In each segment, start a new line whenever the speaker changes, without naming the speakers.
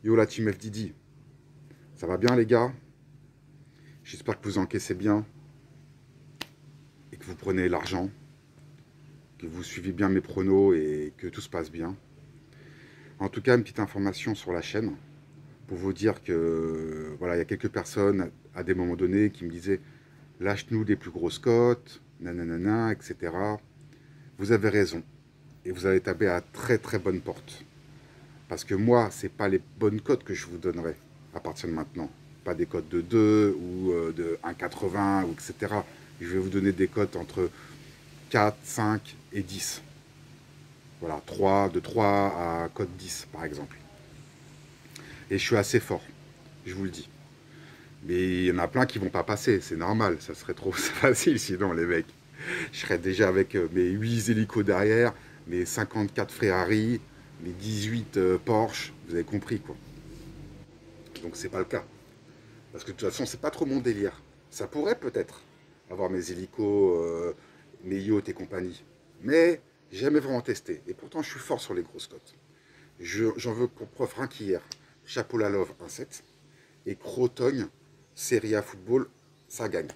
Yo la team FDD, ça va bien les gars? J'espère que vous encaissez bien et que vous prenez l'argent, que vous suivez bien mes pronos et que tout se passe bien. En tout cas, une petite information sur la chaîne pour vous dire que voilà, il y a quelques personnes à des moments donnés qui me disaient lâche-nous des plus grosses cotes, nanana, etc. Vous avez raison et vous avez tapé à très très bonne porte. Parce que moi, c'est pas les bonnes cotes que je vous donnerai à partir de maintenant. Pas des cotes de 2 ou de 1,80 ou etc. Je vais vous donner des cotes entre 4, 5 et 10. Voilà, 3, de 3 à cote 10 par exemple. Et je suis assez fort, je vous le dis. Mais il y en a plein qui vont pas passer, c'est normal, ça serait trop facile sinon les mecs. Je serais déjà avec mes 8 hélicos derrière, mes 54 Ferrari, mes 18 Porsche, vous avez compris quoi. Donc c'est pas le cas. Parce que de toute façon, c'est pas trop mon délire. Ça pourrait peut-être avoir mes hélicos, mes yachts et compagnie. Mais j'ai jamais vraiment testé. Et pourtant, je suis fort sur les grosses cotes. J'en veux pour preuve rien qu'hier. Chapeau la Love 1,7 et Crotogne, Serie A Football, ça gagne.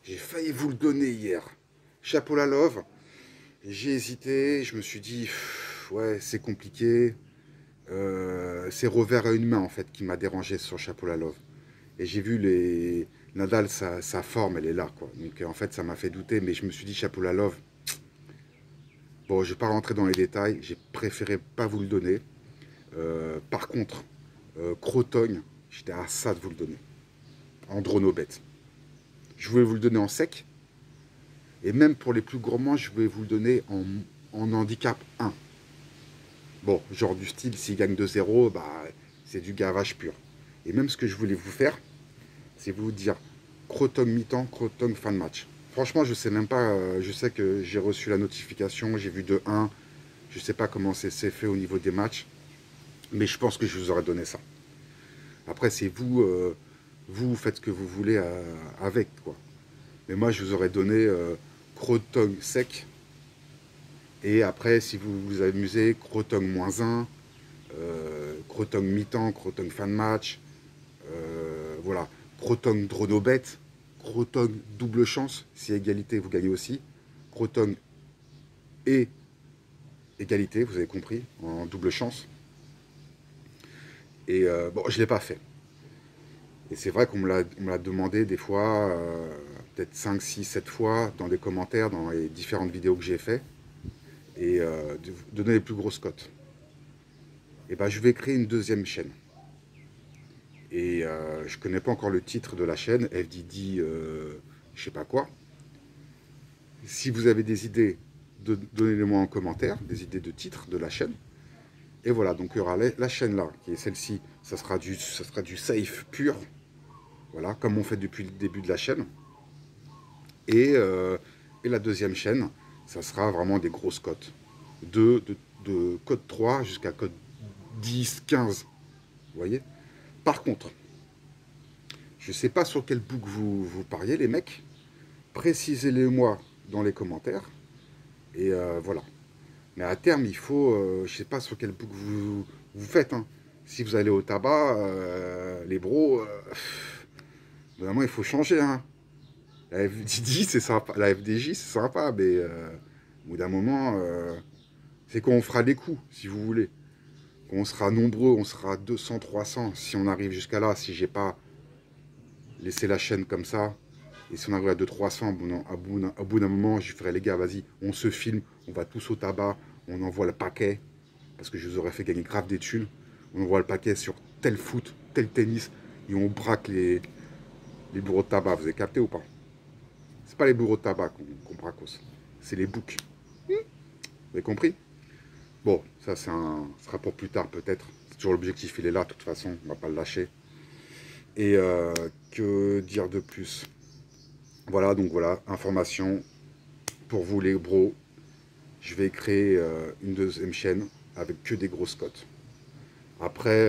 J'ai failli vous le donner hier. Chapeau la Love, j'ai hésité, je me suis dit, ouais, c'est compliqué. C'est revers à une main en fait qui m'a dérangé sur Chapeau la Love. Et j'ai vu les Nadal, sa forme, elle est là, quoi. Donc en fait, ça m'a fait douter, mais je me suis dit, chapeau la love. Bon, je ne vais pas rentrer dans les détails, j'ai préféré pas vous le donner. Par contre, Crotogne, j'étais à ça de vous le donner, en dronobet. Je voulais vous le donner en sec, et même pour les plus gourmands, je voulais vous le donner en handicap 1. Bon, genre du style, s'il gagne 2-0, bah, c'est du gavage pur. Et même ce que je voulais vous faire, c'est vous dire Croton mi-temps, Croton fin de match. Franchement, je sais même pas, je sais que j'ai reçu la notification, j'ai vu de 1, je sais pas comment c'est fait au niveau des matchs, mais je pense que je vous aurais donné ça. Après, c'est vous, vous faites ce que vous voulez avec, quoi. Mais moi, je vous aurais donné Croton sec, et après, si vous vous amusez, Croton -1, Croton mi-temps, Croton fin de match, voilà, Croton dronobet, Croton double chance, si égalité vous gagnez aussi. Croton et égalité, vous avez compris, en double chance. Et bon, je ne l'ai pas fait. Et c'est vrai qu'on me l'a demandé des fois, peut-être 5, 6, 7 fois dans les commentaires, dans les différentes vidéos que j'ai fait, et de donner les plus grosses cotes. Et ben je vais créer une deuxième chaîne. Et je ne connais pas encore le titre de la chaîne, FDD, je sais pas quoi. Si vous avez des idées, donnez-les-moi en commentaire, des idées de titre de la chaîne. Et voilà, donc il y aura la chaîne là, qui est celle-ci, ça sera du safe pur, voilà, comme on fait depuis le début de la chaîne. Et la deuxième chaîne, ça sera vraiment des grosses cotes. De code 3 jusqu'à code 10, 15, vous voyez. Par contre, je ne sais pas sur quel book vous pariez, les mecs. Précisez-le-moi dans les commentaires. Et voilà. Mais à terme, il faut, je ne sais pas sur quel book vous faites. Hein. Si vous allez au tabac, les bros, vraiment, il faut changer. Hein. La FDJ, c'est sympa. La FDJ, c'est sympa, mais au bout d'un moment, c'est quand on fera des coups, si vous voulez. Quand on sera nombreux, on sera 200, 300. Si on arrive jusqu'à là, si j'ai pas laissé la chaîne comme ça, et si on arrive à 200-300, au bout d'un moment, je ferai les gars, vas-y, on se filme, on va tous au tabac, on envoie le paquet, parce que je vous aurais fait gagner grave des thunes. On envoie le paquet sur tel foot, tel tennis, et on braque les bureaux de tabac. Vous avez capté ou pas? C'est pas les bureaux de tabac qu'on bracose, c'est les boucs. Vous avez compris? Bon, ça sera pour plus tard peut-être. C'est toujours l'objectif, il est là, de toute façon, on va pas le lâcher. Et que dire de plus? Voilà, donc voilà, information pour vous les bros. Je vais créer une deuxième chaîne avec que des grosses cotes. Après,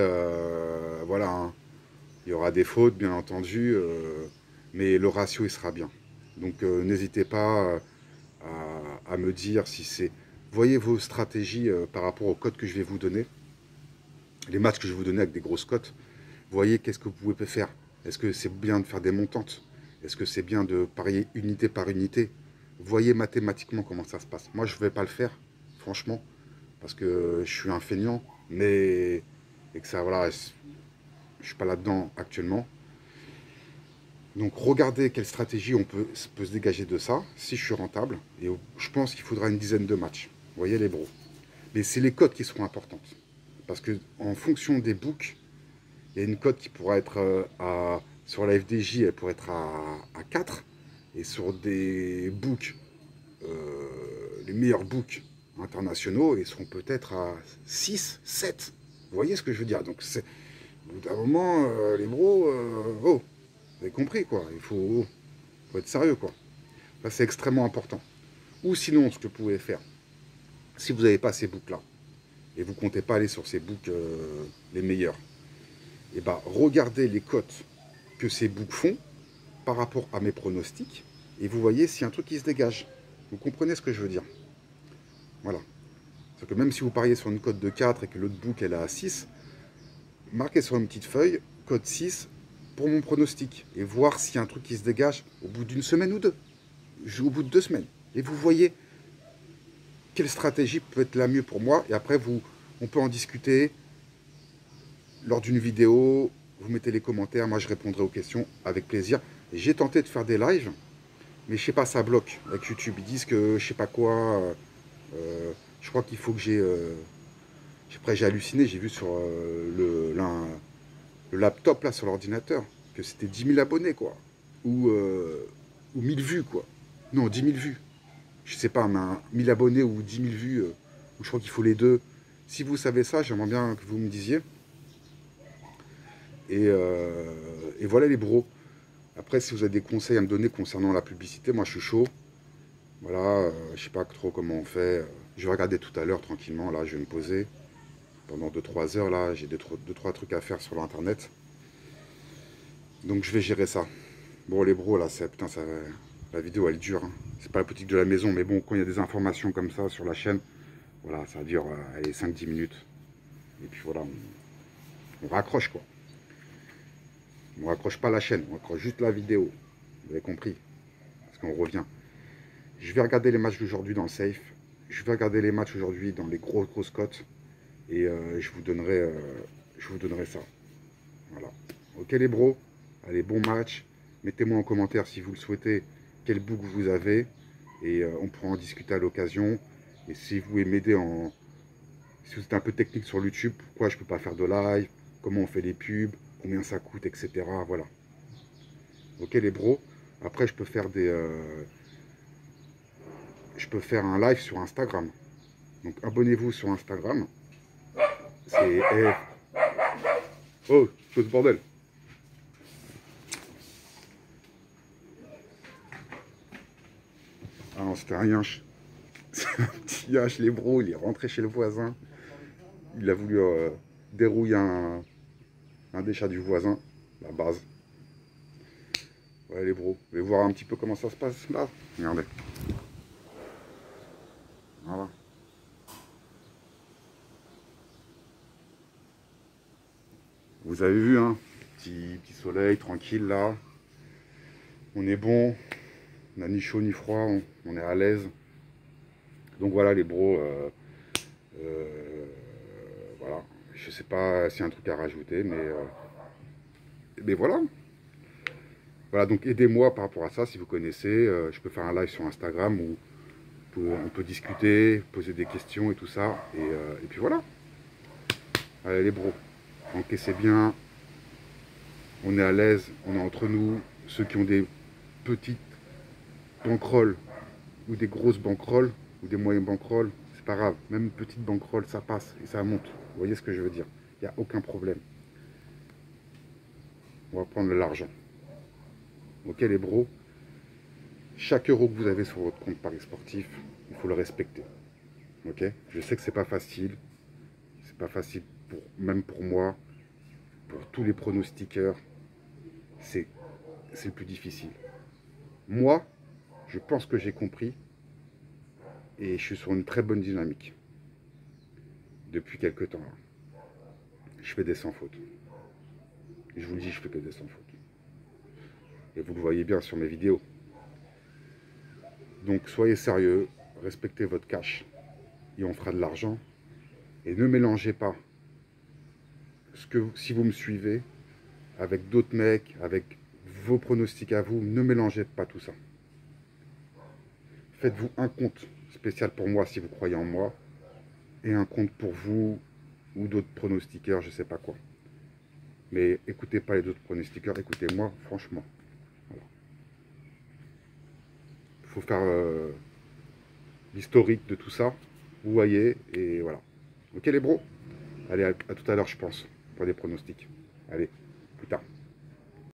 voilà, hein, il y aura des fautes, bien entendu, mais le ratio, il sera bien. Donc, n'hésitez pas à me dire si c'est... Voyez vos stratégies par rapport aux cotes que je vais vous donner. les matchs que je vais vous donner avec des grosses cotes, voyez qu'est-ce que vous pouvez faire. Est-ce que c'est bien de faire des montantes? Est-ce que c'est bien de parier unité par unité? Voyez mathématiquement comment ça se passe. Moi, je ne vais pas le faire, franchement, parce que je suis un feignant, mais et que ça, voilà, je ne suis pas là-dedans actuellement. Donc, regardez quelle stratégie on peut se dégager de ça, si je suis rentable. Et je pense qu'il faudra une dizaine de matchs. Vous voyez les bros. Mais c'est les cotes qui seront importantes. Parce que en fonction des books, il y a une cote qui pourra être sur la FDJ, elle pourrait être à 4. Et sur des books, les meilleurs books internationaux, ils seront peut-être à 6, 7. Vous voyez ce que je veux dire? Donc, au bout d'un moment, les bros, oh, vous avez compris, quoi. Il faut être sérieux, quoi. Là, c'est extrêmement important. Ou sinon, ce que vous pouvez faire, si vous n'avez pas ces books-là, et vous ne comptez pas aller sur ces books les meilleurs, et ben, regardez les cotes que ces books font par rapport à mes pronostics, et vous voyez s'il y a un truc qui se dégage. Vous comprenez ce que je veux dire? Voilà. C'est que même si vous pariez sur une cote de 4 et que l'autre book elle est à 6, marquez sur une petite feuille, cote 6 pour mon pronostic, et voir s'il y a un truc qui se dégage au bout d'une semaine ou deux, au bout de 2 semaines. Et vous voyez quelle stratégie peut être la mieux pour moi, et après on peut en discuter lors d'une vidéo, vous mettez les commentaires, moi je répondrai aux questions avec plaisir. J'ai tenté de faire des lives, mais je sais pas, ça bloque avec YouTube. Ils disent que je sais pas quoi, je crois qu'il faut que après j'ai halluciné, j'ai vu sur le laptop là, sur l'ordinateur, que c'était 10 000 abonnés quoi, ou 1000 vues quoi. Non, 10 000 vues. Je sais pas, mais 1000 abonnés ou 10 000 vues, ou je crois qu'il faut les deux. Si vous savez ça, j'aimerais bien que vous me disiez. Et voilà les bros. Après, si vous avez des conseils à me donner concernant la publicité, moi je suis chaud. Voilà, je sais pas trop comment on fait. Je vais regarder tout à l'heure tranquillement. Là, je vais me poser pendant 2-3 heures. Là, j'ai 2-3 trucs à faire sur l'internet. Donc je vais gérer ça. Bon, les bros, là, putain, la vidéo elle dure. Hein. C'est pas la boutique de la maison, mais bon, quand il y a des informations comme ça sur la chaîne, voilà, ça dure allez, 5-10 minutes. Et puis voilà, on raccroche quoi. On raccroche pas la chaîne, on raccroche juste la vidéo. Vous avez compris? Parce qu'on revient. Je vais regarder les matchs d'aujourd'hui dans le safe. Je vais regarder les matchs aujourd'hui dans les grosses cotes. Et je vous donnerai ça. Voilà. Ok les bros. Allez, bon match. Mettez-moi en commentaire si vous le souhaitez quel book vous avez. Et on pourra en discuter à l'occasion. Et si vous voulez m'aider si vous êtes un peu technique sur YouTube, pourquoi je ne peux pas faire de live, comment on fait les pubs, combien ça coûte, etc. Voilà. Ok les bros. Après je peux faire un live sur Instagram. Donc abonnez-vous sur Instagram. C'est oh, ce bordel. Ah non, c'était un yinche. C'est un petit yinche, les bros, il est rentré chez le voisin. Il a voulu dérouiller un des chats du voisin, la base. Ouais les bros, vous allez voir un petit peu comment ça se passe là. Regardez. Voilà. Vous avez vu, hein, petit soleil tranquille là. On est bon, on n'a ni chaud ni froid, on est à l'aise. Donc voilà les bros, voilà. Je sais pas s'il y a un truc à rajouter, mais voilà. Voilà, donc aidez-moi par rapport à ça si vous connaissez. Je peux faire un live sur Instagram où on peut discuter, poser des questions et tout ça. Et puis voilà. Allez les bros, encaissez bien. On est à l'aise, on est entre nous. Ceux qui ont des petites banquerolles ou des grosses banquerolles ou des moyennes banquerolles, c'est pas grave. Même une petite banquerolle, ça passe et ça monte. Vous voyez ce que je veux dire? Il n'y a aucun problème. On va prendre de l'argent. Ok les bros? Chaque euro que vous avez sur votre compte Paris Sportif, il faut le respecter. Ok? Je sais que c'est pas facile. C'est pas facile même pour moi, pour tous les pronostiqueurs. C'est le plus difficile. Moi, je pense que j'ai compris et je suis sur une très bonne dynamique depuis quelques temps. je fais des sans fautes. Et je vous le dis, je fais que des sans fautes. Et vous le voyez bien sur mes vidéos. Donc soyez sérieux, respectez votre cash et on fera de l'argent. Et ne mélangez pas si vous me suivez avec d'autres mecs, avec vos pronostics à vous, ne mélangez pas tout ça. Faites-vous un compte spécial pour moi si vous croyez en moi et un compte pour vous ou d'autres pronostiqueurs, je sais pas quoi. Mais écoutez pas les autres pronostiqueurs, écoutez-moi franchement. Voilà. Il faut faire l'historique de tout ça, vous voyez, et voilà. Ok les bros? Allez, à tout à l'heure je pense, pour des pronostics. Allez, plus tard.